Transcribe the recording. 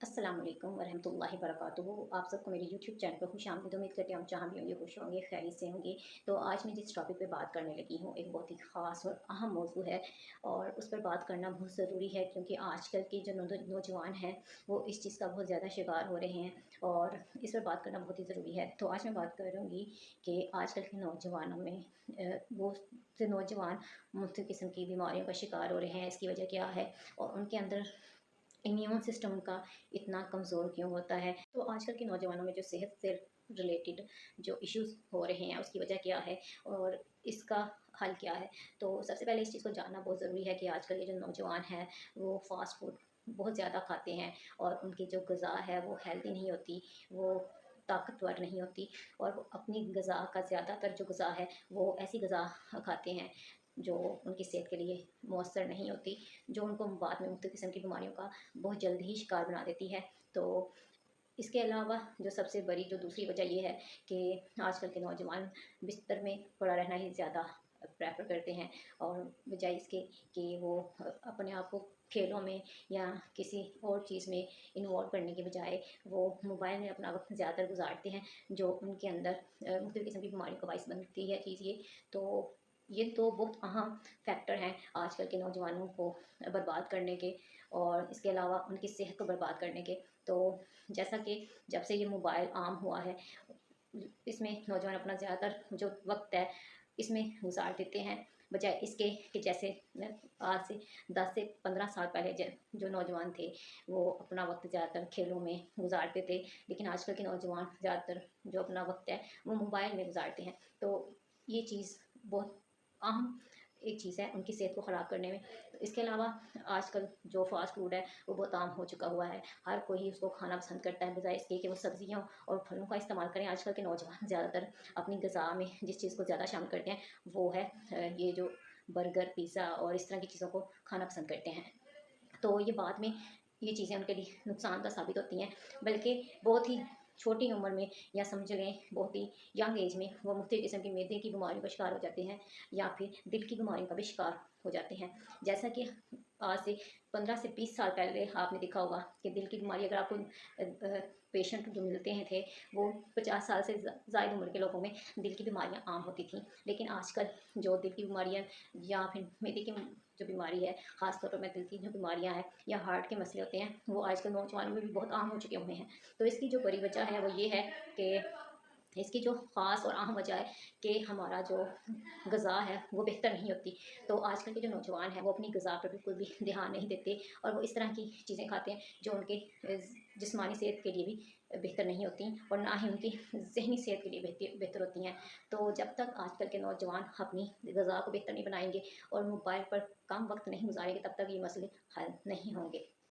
अस्सलाम वालेकुम वरहमतुल्लाहि वबरकातुहू। आप सबको मेरे यूट्यूब चैनल पर खुश आमदीद। उम्मीद करती हूँ आप जहाँ भी होंगे खुश होंगे, खैरियत से होंगे। तो आज मैं जिस टॉपिक पे बात करने लगी हूँ एक बहुत ही ख़ास और अहम मौजू है, और उस पर बात करना बहुत ज़रूरी है क्योंकि आजकल के जो नौजवान हैं वो इस चीज़ का बहुत ज़्यादा शिकार हो रहे हैं और इस पर बात करना बहुत ही ज़रूरी है। तो आज मैं बात करूँगी कि आजकल के नौजवानों में वो से नौजवान मुख्तलिफ़ किस्म की बीमारियों का शिकार हो रहे हैं। इसकी वजह क्या है और उनके अंदर इम्यून सिस्टम का इतना कमज़ोर क्यों होता है। तो आजकल के नौजवानों में जो सेहत से रिलेटेड जो इश्यूज़ हो रहे हैं उसकी वजह क्या है और इसका हल क्या है। तो सबसे पहले इस चीज़ को जानना बहुत ज़रूरी है कि आजकल के जो नौजवान हैं वो फ़ास्ट फूड बहुत ज़्यादा खाते हैं और उनकी जो ग़िज़ा है वो हेल्दी नहीं होती, वो ताकतवर नहीं होती, और वो अपनी ग़िज़ा का ज़्यादातर जो ग़िज़ा है वो ऐसी ग़िज़ा खाते हैं जो उनकी सेहत के लिए मौसर नहीं होती, जो उनको बाद में मुख्तलिफ़ किस्म की बीमारियों का बहुत जल्द ही शिकार बना देती है। तो इसके अलावा जो सबसे बड़ी जो दूसरी वजह ये है कि आजकल के नौजवान बिस्तर में पड़ा रहना ही ज़्यादा प्रेफर करते हैं, और बजाय इसके कि वो अपने आप को खेलों में या किसी और चीज़ में इन्वॉल्व करने के बजाय वो मोबाइल में अपना वक्त ज़्यादातर गुजारते हैं, जो उनके अंदर मुख्तलिफ़ किस्म की बीमारियों का बाइस बनती है चीज़ ये। तो ये तो बहुत अहम फैक्टर हैं आजकल के नौजवानों को बर्बाद करने के और इसके अलावा उनकी सेहत को बर्बाद करने के। तो जैसा कि जब से ये मोबाइल आम हुआ है, इसमें नौजवान अपना ज़्यादातर जो वक्त है इसमें गुजार देते हैं, बजाय इसके कि जैसे आज से 10 से 15 साल पहले जो नौजवान थे वो अपना वक्त ज़्यादातर खेलों में गुजारते थे। लेकिन आजकल के नौजवान ज़्यादातर जो अपना वक्त है वो मोबाइल में गुजारते हैं। तो ये चीज़ बहुत अहम एक चीज़ है उनकी सेहत को ख़राब करने में। तो इसके अलावा आजकल जो फ़ास्ट फूड है वो बहुत आम हो चुका हुआ है। हर कोई उसको खाना पसंद करता है, बजाय इसके कि वो सब्ज़ियों और फलों का इस्तेमाल करें। आजकल के नौजवान ज़्यादातर अपनी ग़िज़ा में जिस चीज़ को ज़्यादा शामिल करते हैं वो है ये जो बर्गर, पिज़्ज़ा और इस तरह की चीज़ों को खाना पसंद करते हैं। तो ये बाद में ये चीज़ें उनके लिए नुकसानदा साबित होती हैं, बल्कि बहुत ही छोटी उम्र में या समझ लें बहुत ही यंग एज में वो मुख्तलिफ़ किस्म की मैदे की बीमारियों का शिकार हो जाते हैं या फिर दिल की बीमारियों का भी शिकार हो जाते हैं। जैसा कि आज से 15 से 20 साल पहले आपने देखा होगा कि दिल की बीमारी अगर आपको पेशेंट जो मिलते हैं थे वो 50 साल से ज़ायद उम्र के लोगों में दिल की बीमारियां आम होती थी। लेकिन आजकल जो दिल की बीमारियां या फिर मैदे की जो बीमारी है, ख़ास तौर पर मैं दिल की जो बीमारियां हैं या हार्ट के मसले होते हैं वो आजकल नौजवानों में भी बहुत आम हो चुके हुए हैं। तो इसकी जो बड़ी वजह है वो ये है कि इसकी जो ख़ास और अहम वजह है कि हमारा जो ग़िज़ा है वो बेहतर नहीं होती। तो आजकल के जो नौजवान हैं वो अपनी ग़िज़ा पर बिल्कुल भी ध्यान नहीं देते और वो इस तरह की चीज़ें खाते हैं जो उनके जिस्मानी सेहत के लिए भी बेहतर नहीं होती और ना ही उनकी ज़हनी सेहत के लिए बेहतर होती हैं। तो जब तक आजकल के नौजवान अपनी ग़िज़ा को बेहतर नहीं बनाएंगे और मोबाइल पर कम वक्त नहीं गुजारेंगे तब तक ये मसले हल नहीं होंगे।